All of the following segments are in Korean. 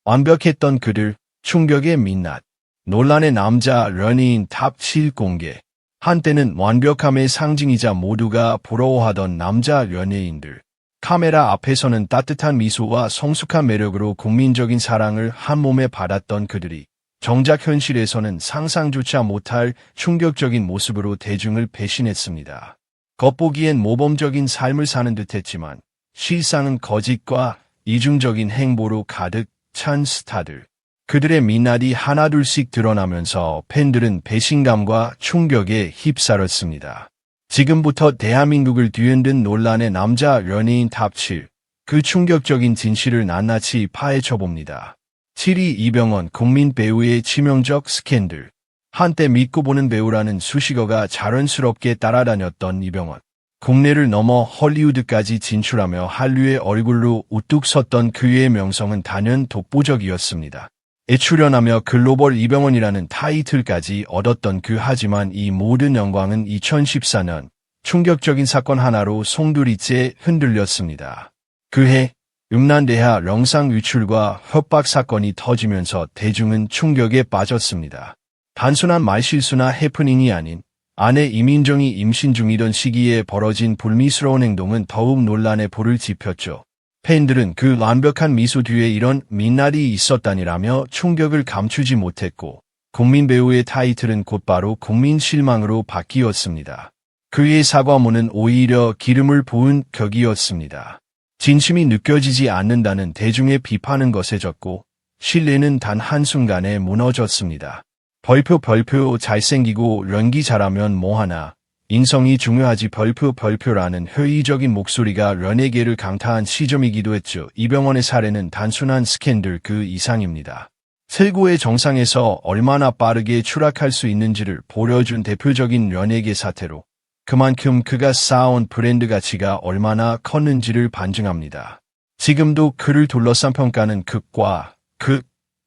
완벽했던 그들, 충격의 민낯. 논란의 남자 연예인 탑 7 공개. 한때는 완벽함의 상징이자 모두가 부러워하던 남자 연예인들. 카메라 앞에서는 따뜻한 미소와 성숙한 매력으로 국민적인 사랑을 한몸에 받았던 그들이 정작 현실에서는 상상조차 못할 충격적인 모습으로 대중을 배신했습니다. 겉보기엔 모범적인 삶을 사는 듯했지만 실상은 거짓과 이중적인 행보로 가득 찬 스타들. 그들의 민낯이 하나둘씩 드러나면서 팬들은 배신감과 충격에 휩싸였습니다. 지금부터 대한민국을 뒤흔든 논란의 남자 연예인 탑 7, 그 충격적인 진실을 낱낱이 파헤쳐봅니다. 7위 이병헌 국민 배우의 치명적 스캔들. 한때 믿고 보는 배우라는 수식어가 자연스럽게 따라다녔던 이병헌. 국내를 넘어 헐리우드까지 진출하며 한류의 얼굴로 우뚝 섰던 그의 명성은 단연 독보적이었습니다. 에 출연하며 글로벌 이병헌이라는 타이틀까지 얻었던 하지만 이 모든 영광은 2014년 충격적인 사건 하나로 송두리째 흔들렸습니다. 그해 음란대하 영상 유출과 협박 사건이 터지면서 대중은 충격에 빠졌습니다. 단순한 말실수나 해프닝이 아닌 아내 이민정이 임신 중이던 시기에 벌어진 불미스러운 행동은 더욱 논란의 불을 지폈죠. 팬들은 그 완벽한 미소 뒤에 이런 민낯이 있었다니라며 충격을 감추지 못했고 국민 배우의 타이틀은 곧바로 국민 실망으로 바뀌었습니다. 그의 사과문은 오히려 기름을 부은 격이었습니다. 진심이 느껴지지 않는다는 대중의 비판은 거세졌고 신뢰는 단 한순간에 무너졌습니다. 벌표 잘생기고 연기 잘하면 뭐하나. 인성이 중요하지 별표라는 회의적인 목소리가 연예계를 강타한 시점이기도 했죠. 이병헌의 사례는 단순한 스캔들 그 이상입니다. 최고의 정상에서 얼마나 빠르게 추락할 수 있는지를 보여준 대표적인 연예계 사태로 그만큼 그가 쌓아온 브랜드 가치가 얼마나 컸는지를 반증합니다. 지금도 그를 둘러싼 평가는 극과 극.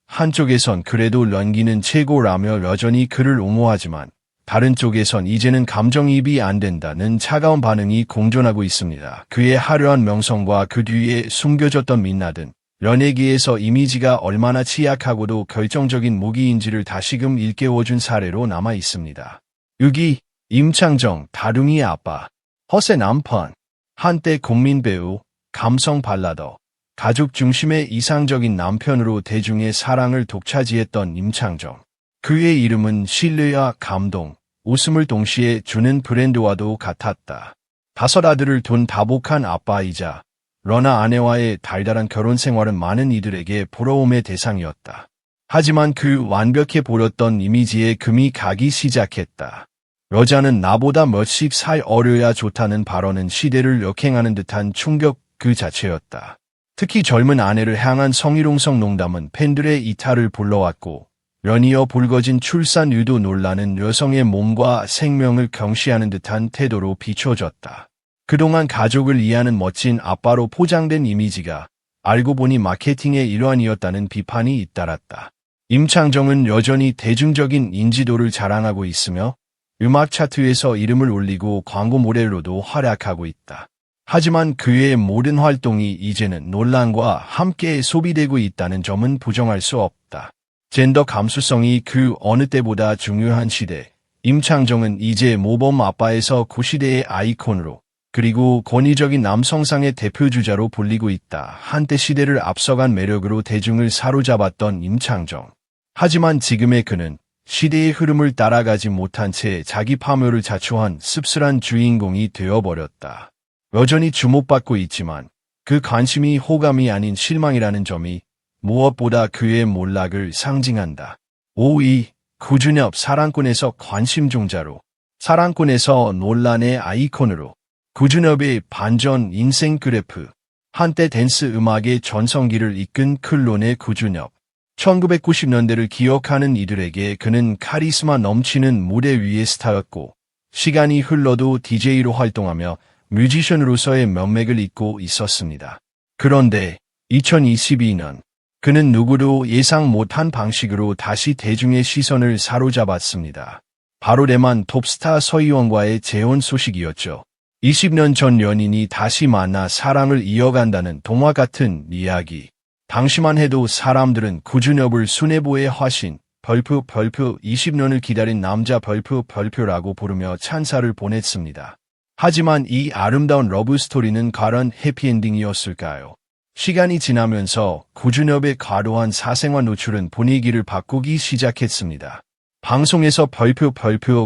한쪽에선 그래도 연기는 최고라며 여전히 그를 옹호하지만 다른 쪽에선 이제는 감정이입이 안 된다는 차가운 반응이 공존하고 있습니다. 그의 화려한 명성과 그 뒤에 숨겨졌던 민낯은 연예계에서 이미지가 얼마나 취약하고도 결정적인 무기인지를 다시금 일깨워준 사례로 남아 있습니다. 6위 임창정 다둥이 아빠 허세 남편. 한때 국민 배우, 감성 발라더, 가족 중심의 이상적인 남편으로 대중의 사랑을 독차지했던 임창정. 그의 이름은 신뢰와 감동, 웃음을 동시에 주는 브랜드와도 같았다. 5 아들을 둔 다복한 아빠이자 러나 아내와의 달달한 결혼 생활은 많은 이들에게 부러움의 대상이었다. 하지만 그 완벽해 보였던 이미지에 금이 가기 시작했다. 여자는 나보다 몇십 살 어려야 좋다는 발언은 시대를 역행하는 듯한 충격 그 자체였다. 특히 젊은 아내를 향한 성희롱성 농담은 팬들의 이탈을 불러왔고 연이어 불거진 출산 유도 논란은 여성의 몸과 생명을 경시하는 듯한 태도로 비춰졌다. 그동안 가족을 이해하는 멋진 아빠로 포장된 이미지가 알고 보니 마케팅의 일환이었다는 비판이 잇따랐다. 임창정은 여전히 대중적인 인지도를 자랑하고 있으며 음악 차트에서 이름을 올리고 광고 모델로도 활약하고 있다. 하지만 그의 모든 활동이 이제는 논란과 함께 소비되고 있다는 점은 부정할 수 없다. 젠더 감수성이 그 어느 때보다 중요한 시대, 임창정은 이제 모범 아빠에서 구시대의 아이콘으로 그리고 권위적인 남성상의 대표주자로 불리고 있다. 한때 시대를 앞서간 매력으로 대중을 사로잡았던 임창정. 하지만 지금의 그는 시대의 흐름을 따라가지 못한 채 자기 파멸을 자초한 씁쓸한 주인공이 되어버렸다. 여전히 주목받고 있지만 그 관심이 호감이 아닌 실망이라는 점이 무엇보다 그의 몰락을 상징한다. 5위 구준엽 사랑꾼에서 관심종자로, 사랑꾼에서 논란의 아이콘으로. 구준엽의 반전 인생 그래프. 한때 댄스 음악의 전성기를 이끈 클론의 구준엽. 1990년대를 기억하는 이들에게 그는 카리스마 넘치는 무대 위의 스타였고 시간이 흘러도 DJ로 활동하며 뮤지션으로서의 명맥을 잇고 있었습니다. 그런데 2022년 그는 누구도 예상 못한 방식으로 다시 대중의 시선을 사로잡았습니다. 바로 대만 톱스타 서희원과의 재혼 소식이었죠. 20년 전 연인이 다시 만나 사랑을 이어간다는 동화 같은 이야기. 당시만 해도 사람들은 구준엽을 수뇌부의 화신, 벌프 20년을 기다린 남자 벌프라고 부르며 찬사를 보냈습니다. 하지만 이 아름다운 러브스토리는 과연 해피엔딩이었을까요? 시간이 지나면서 구준엽의 과도한 사생활 노출은 분위기를 바꾸기 시작했습니다. 방송에서 벌프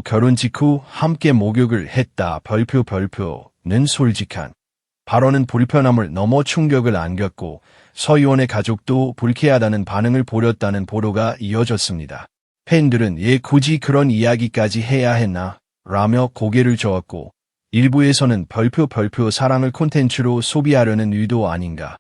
결혼 직후 함께 목욕을 했다. 벌프는 솔직한 발언은 불편함을 넘어 충격을 안겼고 서희원의 가족도 불쾌하다는 반응을 보였다는 보도가 이어졌습니다. 팬들은 굳이 그런 이야기까지 해야 했나? 라며 고개를 저었고 일부에서는 벌프 사랑을 콘텐츠로 소비하려는 의도 아닌가?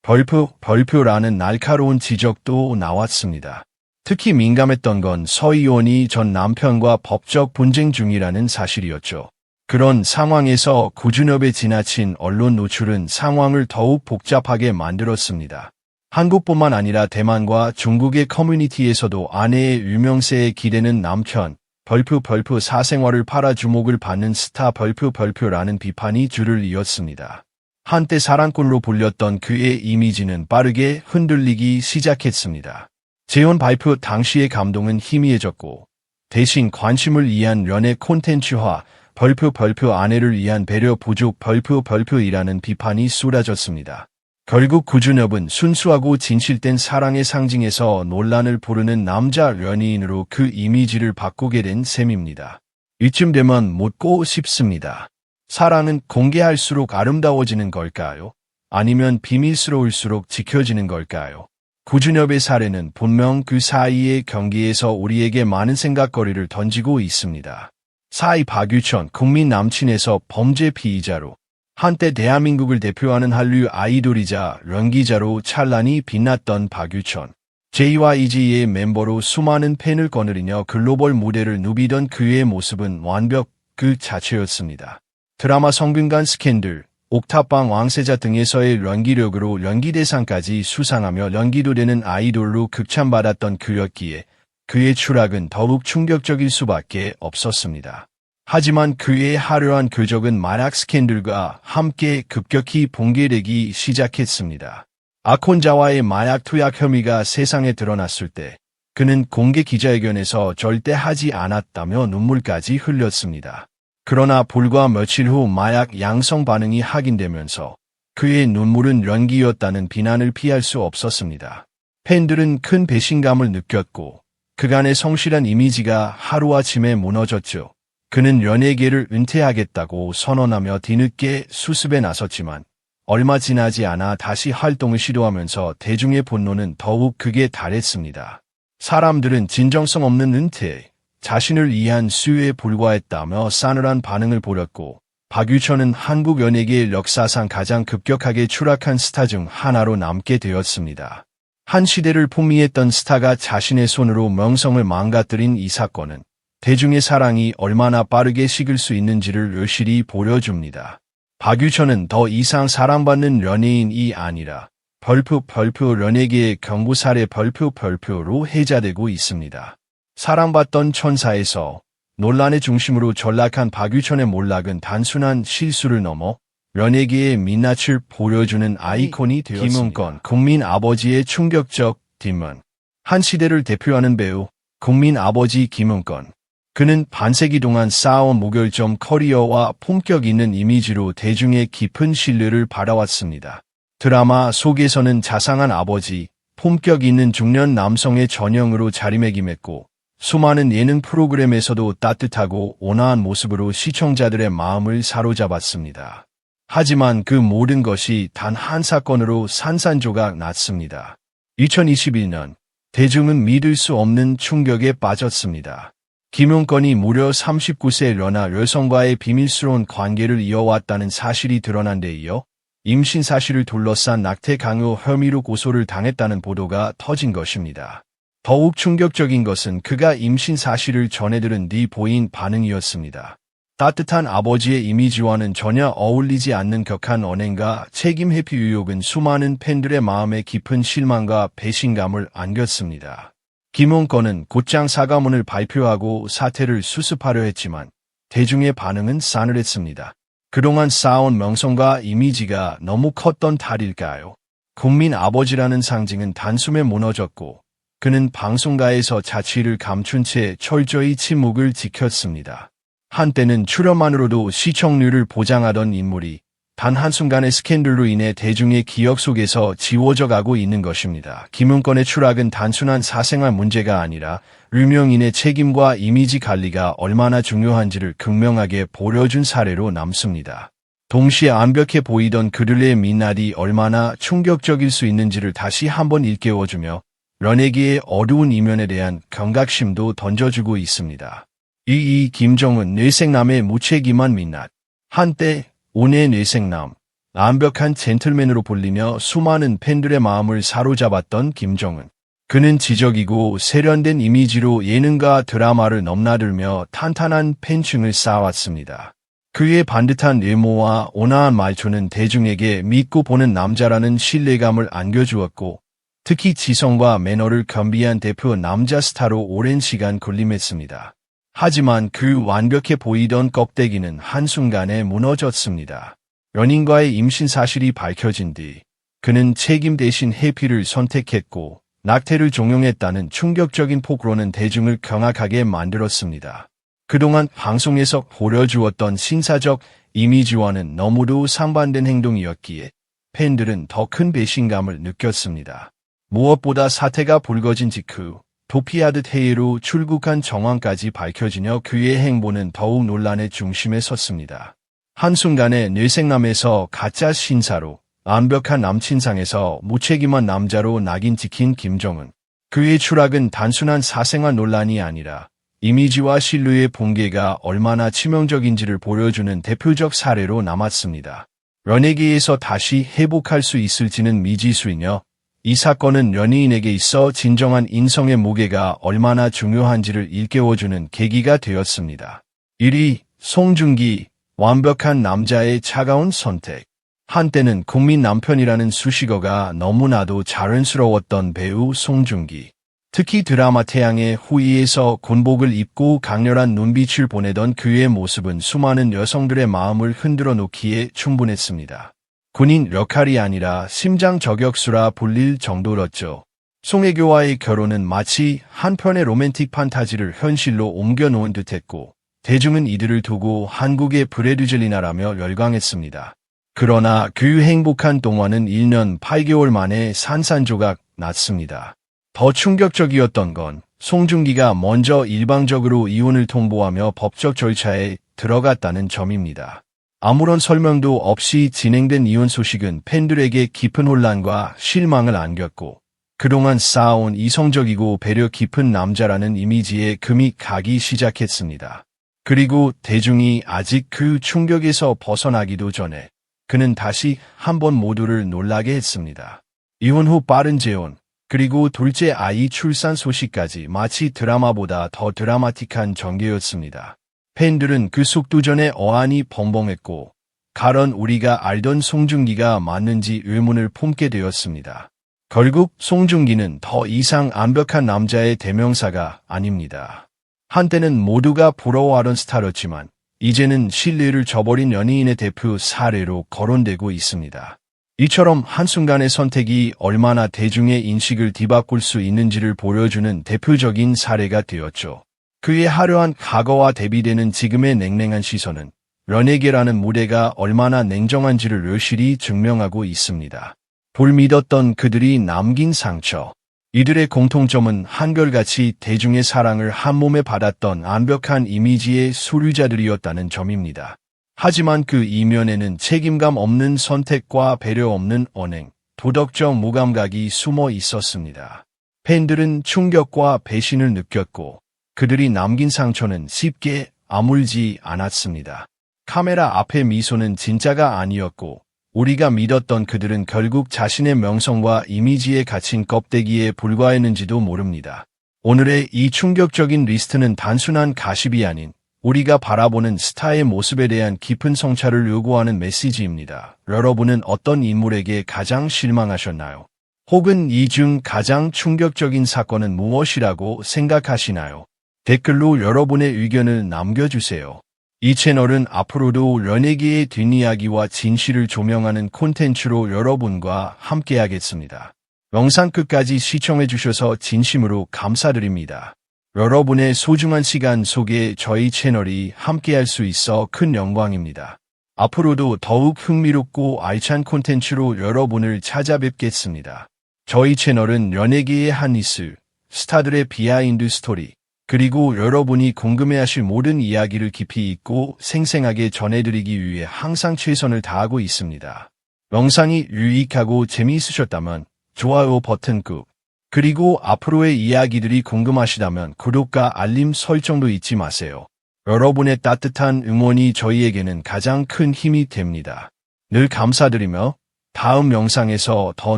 벌프라는 날카로운 지적도 나왔습니다. 특히 민감했던 건 서희원이 전 남편과 법적 분쟁 중이라는 사실이었죠. 그런 상황에서 구준엽의 지나친 언론 노출은 상황을 더욱 복잡하게 만들었습니다. 한국뿐만 아니라 대만과 중국의 커뮤니티에서도 아내의 유명세에 기대는 남편, 벌프 사생활을 팔아 주목을 받는 스타 벌프라는 비판이 줄을 이었습니다. 한때 사랑꾼으로 불렸던 그의 이미지는 빠르게 흔들리기 시작했습니다. 재혼 발표 당시의 감동은 희미해졌고 대신 관심을 위한 연애 콘텐츠화, 벌프 아내를 위한 배려 부족 벌프이라는 비판이 쏟아졌습니다. 결국 구준엽은 순수하고 진실된 사랑의 상징에서 논란을 부르는 남자 연예인으로 그 이미지를 바꾸게 된 셈입니다. 이쯤 되면 묻고 싶습니다. 사랑은 공개할수록 아름다워지는 걸까요? 아니면 비밀스러울수록 지켜지는 걸까요? 구준엽의 사례는 분명 그 사이의 경계에서 우리에게 많은 생각거리를 던지고 있습니다. 사이 박유천 국민 남친에서 범죄 피의자로 한때 대한민국을 대표하는 한류 아이돌이자 연기자로 찬란히 빛났던 박유천. JYG의 멤버로 수많은 팬을 거느리며 글로벌 무대를 누비던 그의 모습은 완벽 그 자체였습니다. 드라마 성균관 스캔들, 옥탑방 왕세자 등에서의 연기력으로 연기대상까지 수상하며 연기도 되는 아이돌로 극찬받았던 그였기에 그의 추락은 더욱 충격적일 수밖에 없었습니다. 하지만 그의 화려한 궤적은 마약 스캔들과 함께 급격히 붕괴되기 시작했습니다. 아콘자와의 마약 투약 혐의가 세상에 드러났을 때 그는 공개 기자회견에서 절대 하지 않았다며 눈물까지 흘렸습니다. 그러나 불과 며칠 후 마약 양성 반응이 확인되면서 그의 눈물은 연기였다는 비난을 피할 수 없었습니다. 팬들은 큰 배신감을 느꼈고 그간의 성실한 이미지가 하루아침에 무너졌죠. 그는 연예계를 은퇴하겠다고 선언하며 뒤늦게 수습에 나섰지만 얼마 지나지 않아 다시 활동을 시도하면서 대중의 분노는 더욱 극에 달했습니다. 사람들은 진정성 없는 은퇴, 자신을 위한 수요에 불과했다며 싸늘한 반응을 보였고 박유천은 한국 연예계의 역사상 가장 급격하게 추락한 스타 중 하나로 남게 되었습니다. 한 시대를 풍미했던 스타가 자신의 손으로 명성을 망가뜨린 이 사건은 대중의 사랑이 얼마나 빠르게 식을 수 있는지를 여실히 보여줍니다. 박유천은 더 이상 사랑받는 연예인이 아니라 벌프 연예계의 경고사례 벌프로 해자되고 있습니다. 사랑받던 천사에서 논란의 중심으로 전락한 박유천의 몰락은 단순한 실수를 넘어 연예계의 민낯을 보여주는 아이콘이 되었습니다. 김은권, 국민 아버지의 충격적 뒷문. 한 시대를 대표하는 배우, 국민 아버지 김은권. 그는 반세기 동안 쌓아온 무결점 커리어와 품격 있는 이미지로 대중의 깊은 신뢰를 받아왔습니다. 드라마 속에서는 자상한 아버지, 품격 있는 중년 남성의 전형으로 자리매김했고 수많은 예능 프로그램에서도 따뜻하고 온화한 모습으로 시청자들의 마음을 사로잡았습니다. 하지만 그 모든 것이 단 한 사건으로 산산조각 났습니다. 2021년, 대중은 믿을 수 없는 충격에 빠졌습니다. 김용건이 무려 39세 연하 여성과의 비밀스러운 관계를 이어왔다는 사실이 드러난 데 이어 임신 사실을 둘러싼 낙태 강요 혐의로 고소를 당했다는 보도가 터진 것입니다. 더욱 충격적인 것은 그가 임신 사실을 전해들은 뒤 보인 반응이었습니다. 따뜻한 아버지의 이미지와는 전혀 어울리지 않는 격한 언행과 책임 회피 의혹은 수많은 팬들의 마음에 깊은 실망과 배신감을 안겼습니다. 김용건은 곧장 사과문을 발표하고 사태를 수습하려 했지만 대중의 반응은 싸늘했습니다. 그동안 쌓아온 명성과 이미지가 너무 컸던 탈일까요? 국민 아버지라는 상징은 단숨에 무너졌고 그는 방송가에서 자취를 감춘 채 철저히 침묵을 지켰습니다. 한때는 출연만으로도 시청률을 보장하던 인물이 단 한순간의 스캔들로 인해 대중의 기억 속에서 지워져 가고 있는 것입니다. 김은권의 추락은 단순한 사생활 문제가 아니라 유명인의 책임과 이미지 관리가 얼마나 중요한지를 극명하게 보여준 사례로 남습니다. 동시에 완벽해 보이던 그들의 민낯이 얼마나 충격적일 수 있는지를 다시 한번 일깨워주며 연예계의 어두운 이면에 대한 경각심도 던져주고 있습니다. 이 김정은 뇌생남의 무책임한 민낯. 한때 온의 뇌생남, 완벽한 젠틀맨으로 불리며 수많은 팬들의 마음을 사로잡았던 김정은. 그는 지적이고 세련된 이미지로 예능과 드라마를 넘나들며 탄탄한 팬층을 쌓아왔습니다. 그의 반듯한 외모와 온화한 말투는 대중에게 믿고 보는 남자라는 신뢰감을 안겨주었고 특히 지성과 매너를 겸비한 대표 남자 스타로 오랜 시간 군림했습니다. 하지만 그 완벽해 보이던 껍데기는 한순간에 무너졌습니다. 연인과의 임신 사실이 밝혀진 뒤 그는 책임 대신 회피를 선택했고 낙태를 종용했다는 충격적인 폭로는 대중을 경악하게 만들었습니다. 그동안 방송에서 보여주었던 신사적 이미지와는 너무도 상반된 행동이었기에 팬들은 더 큰 배신감을 느꼈습니다. 무엇보다 사태가 불거진 직후 도피하듯 해외로 출국한 정황까지 밝혀지며 그의 행보는 더욱 논란의 중심에 섰습니다. 한순간에 뇌생남에서 가짜 신사로 완벽한 남친상에서 무책임한 남자로 낙인 찍힌 김정은. 그의 추락은 단순한 사생활 논란이 아니라 이미지와 신뢰의 붕괴가 얼마나 치명적인지를 보여주는 대표적 사례로 남았습니다. 연예계에서 다시 회복할 수 있을지는 미지수이며 이 사건은 연예인에게 있어 진정한 인성의 무게가 얼마나 중요한지를 일깨워주는 계기가 되었습니다. 1위, 송중기, 완벽한 남자의 차가운 선택. 한때는 국민 남편이라는 수식어가 너무나도 자연스러웠던 배우 송중기. 특히 드라마 태양의 후예에서 군복을 입고 강렬한 눈빛을 보내던 그의 모습은 수많은 여성들의 마음을 흔들어 놓기에 충분했습니다. 군인 역할이 아니라 심장 저격수라 불릴 정도였죠. 송혜교와의 결혼은 마치 한편의 로맨틱 판타지를 현실로 옮겨놓은 듯했고 대중은 이들을 두고 한국의 브래드젤리나라며 열광했습니다. 그러나 그 행복한 동화는 1년 8개월 만에 산산조각 났습니다. 더 충격적이었던 건 송중기가 먼저 일방적으로 이혼을 통보하며 법적 절차에 들어갔다는 점입니다. 아무런 설명도 없이 진행된 이혼 소식은 팬들에게 깊은 혼란과 실망을 안겼고 그동안 쌓아온 이성적이고 배려 깊은 남자라는 이미지에 금이 가기 시작했습니다. 그리고 대중이 아직 그 충격에서 벗어나기도 전에 그는 다시 한번 모두를 놀라게 했습니다. 이혼 후 빠른 재혼, 그리고 둘째 아이 출산 소식까지 마치 드라마보다 더 드라마틱한 전개였습니다. 팬들은 그 속도전에 어안이 벙벙했고 가론 우리가 알던 송중기가 맞는지 의문을 품게 되었습니다. 결국 송중기는 더 이상 완벽한 남자의 대명사가 아닙니다. 한때는 모두가 부러워하던 스타였지만 이제는 신뢰를 저버린 연예인의 대표 사례로 거론되고 있습니다. 이처럼 한순간의 선택이 얼마나 대중의 인식을 뒤바꿀 수 있는지를 보여주는 대표적인 사례가 되었죠. 그의 화려한 과거와 대비되는 지금의 냉랭한 시선은 연예계라는 무대가 얼마나 냉정한지를 여실히 증명하고 있습니다. 불믿었던 그들이 남긴 상처. 이들의 공통점은 한결같이 대중의 사랑을 한몸에 받았던 완벽한 이미지의 소유자들이었다는 점입니다. 하지만 그 이면에는 책임감 없는 선택과 배려 없는 언행, 도덕적 무감각이 숨어 있었습니다. 팬들은 충격과 배신을 느꼈고 그들이 남긴 상처는 쉽게 아물지 않았습니다. 카메라 앞의 미소는 진짜가 아니었고 우리가 믿었던 그들은 결국 자신의 명성과 이미지에 갇힌 껍데기에 불과했는지도 모릅니다. 오늘의 이 충격적인 리스트는 단순한 가십이 아닌 우리가 바라보는 스타의 모습에 대한 깊은 성찰을 요구하는 메시지입니다. 여러분은 어떤 인물에게 가장 실망하셨나요? 혹은 이 중 가장 충격적인 사건은 무엇이라고 생각하시나요? 댓글로 여러분의 의견을 남겨주세요. 이 채널은 앞으로도 연예계의 뒷이야기와 진실을 조명하는 콘텐츠로 여러분과 함께하겠습니다. 영상 끝까지 시청해주셔서 진심으로 감사드립니다. 여러분의 소중한 시간 속에 저희 채널이 함께할 수 있어 큰 영광입니다. 앞으로도 더욱 흥미롭고 알찬 콘텐츠로 여러분을 찾아뵙겠습니다. 저희 채널은 연예계의 한 이슈, 스타들의 비하인드 스토리, 그리고 여러분이 궁금해하실 모든 이야기를 깊이 있고 생생하게 전해드리기 위해 항상 최선을 다하고 있습니다. 영상이 유익하고 재미있으셨다면 좋아요 버튼 꾹, 그리고 앞으로의 이야기들이 궁금하시다면 구독과 알림 설정도 잊지 마세요. 여러분의 따뜻한 응원이 저희에게는 가장 큰 힘이 됩니다. 늘 감사드리며 다음 영상에서 더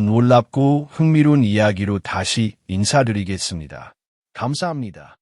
놀랍고 흥미로운 이야기로 다시 인사드리겠습니다. 감사합니다.